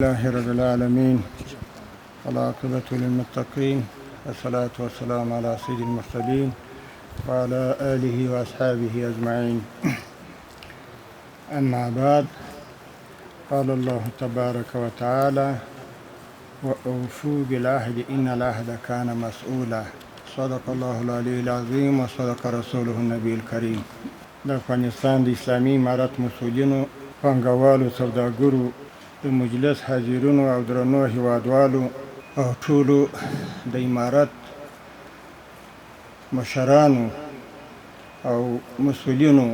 لله رب العالمين والعاقبة للمتقين والصلاة والسلام على سيد المرسلين وعلى آله وأصحابه أجمعين. أما بعد، قال الله تبارك وتعالى: وأوفوا بالعهد إن العهد كان مسؤولا. صدق الله العلي العظيم وصدق رسوله النبي الكريم. د افغانستان د اسلامي امارت مسؤلینو، پانګوالو، سوداګرو، د مجلس حاضرینو او درنو هیوادوالو او ټولو د امارت مشرانو او مسؤلینو،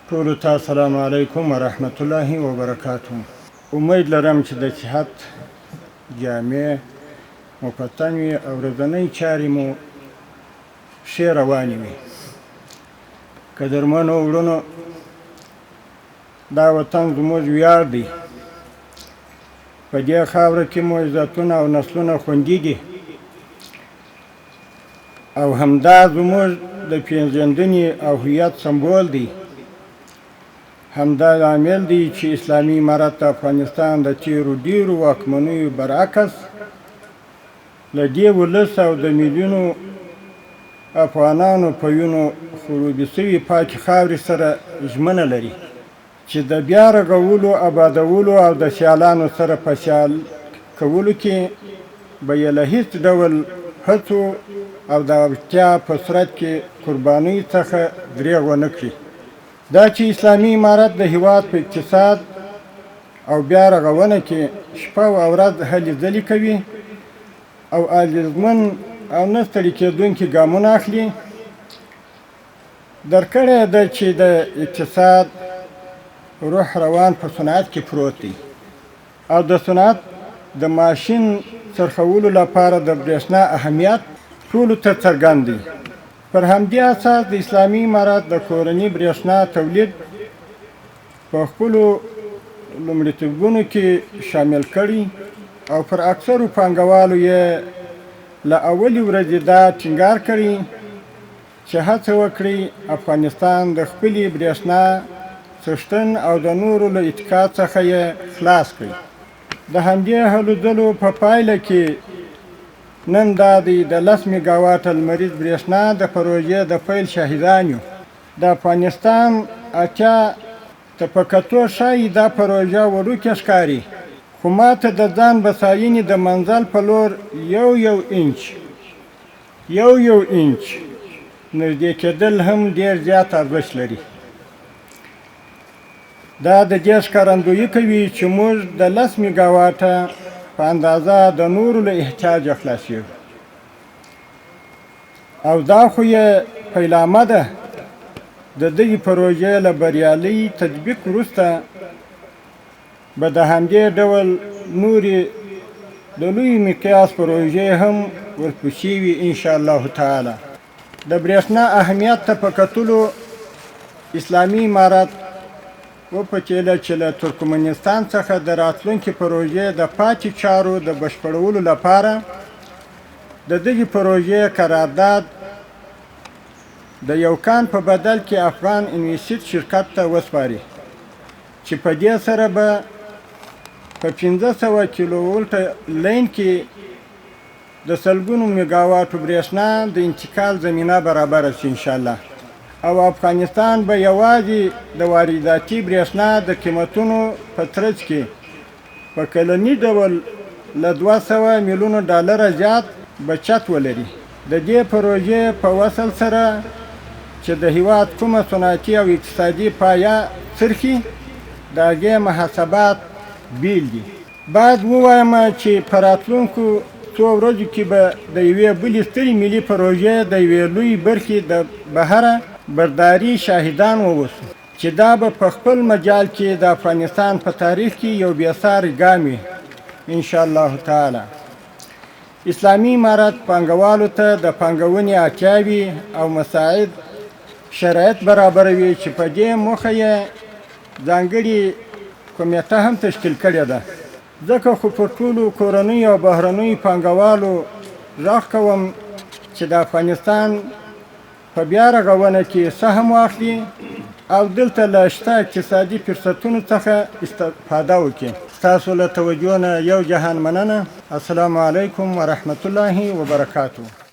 ټولو ته السلام علیکم ورحمت الله وبرکاته. امید لرم چې د صحت جامع مو په تن وي او ورځنۍ چارې مو ښې روانې وي. قدرمنو وروڼو، دا وطن زموږ ویاړ دی. په دې خاوره کې مو عزتونه او نسلونه خوندي دي او همدا زموږ د پېژندنې او هویت سمبول دی. همدا عامل دی چې اسلامي امارت افغانستان د تیرو ډیرو واکمنیو برعکس له دې ولس او د میلیونو افغانانو په وینو خړوبې سوي پاکې خاورې سره ژمنه لري چې د بیا رغولو، آبادولو او د سیالانو سره په سیال کولو کې به یې له هیڅ ډول هڅو او د اړتیا په صورت کې قربانۍ څخه دریغ ونه کړي. دا چې اسلامي امارت د هیواد په اقتصاد او بیا رغونه کې شپه او ورځ هلې ځلې کوي او اغېزمن او نه ستړي کېدونکي ګامونه اخلي. درکړې ده چې د اقتصاد روح روان په صنعت کې پروت دی او د صنعت د ماشین څرخولو لپاره د برېښنا اهمیت ټولو ته څرګند دی. پر همدې اساس د اسلامي امارت د کورني برېښنا تولید په خپلو لومړیتوبونو کې شامل کړي او پر اکثرو پانګوالو یې له اولې ورځې دا ټینګار کړي چې هڅه وکړي افغانستان د خپلې برېښنا څښتن او د نورو له اتکا څخه یې خلاص کړي. د همدې هلو ځلو په پایله کې نن دا دی د 10 میګاواټه لمریز برېښنا د پروژې د پیل شاهدان یو. د افغانستان اتیا ته په کتو ښایي دا پروژه وړوکې ښکاري، خو ماته د ځان بساینې د منزل په لور یو انچ نږدې کېدل هم ډېر زیات ارزښت لري. دا د دې ښکارندویي کوي چې موږ د 10 میګاواټه په اندازه د نورو له احتیاجه خلاصېږو او دا خو یې پیلامه ده. د دغې پروژې له بریالي تطبیق وروسته به د همدې ډول نورې د لوی مقیاس پروژې هم ورپسې وي انشاءالله تعالی. د برېښنا اهمیت ته په کتلو اسلامي امارت وپتېله چې له ترکمنستان څخه د راتلونکې پروژې د پاتې چارو د بشپړولو لپاره د دغې پروژې قرارداد د یو کان په بدل کې افغان انویسټ شرکت ته وسپاري چې په دې سره به په 500 کیلو ولټه لین کې د سلګونو میګاواټو برېښنا د انتقال زمینه برابره شي انشاءالله، او افغانستان به یوازې د وارداتي برېښنا د قیمتونو په ترڅ کې په کلني ډول له 200 میلیونو ډالره زیات بچت ولري. د دې پروژې په وصل سره چې د هیواد کومه صنعتي او اقتصادي پایه څرخي د هغې محاسبات بیل دي. باید ووایم چې په راتلونکو څو ورځو کې به د یوې بلې سترې ملي پروژې د یوې لویې برخې د بهره برداري شاهدان واوسو چې دا به په خپل مجال کې د افغانستان په تاریخ کې یو بېساري ګام وي انشاءالله تعالی. اسلامي امارت پانګوالو ته د پانګونې اړتیاوې او مساعد شرایط برابروي چې په دې موخه یې ځانګړې کمیټه هم تشکیل کړې ده. ځکه خو پر ټولو کورنیو او بهرنیو پانګوالو غږ کوم چې د افغانستان په بیا رغونه کې سهم واخلي او دلته له شته اقتصادي فرصتونو څخه استفاده وکړي. ستاسو له توجه نه یو جهان مننه. السلام علیکم ورحمت الله وبرکاتو.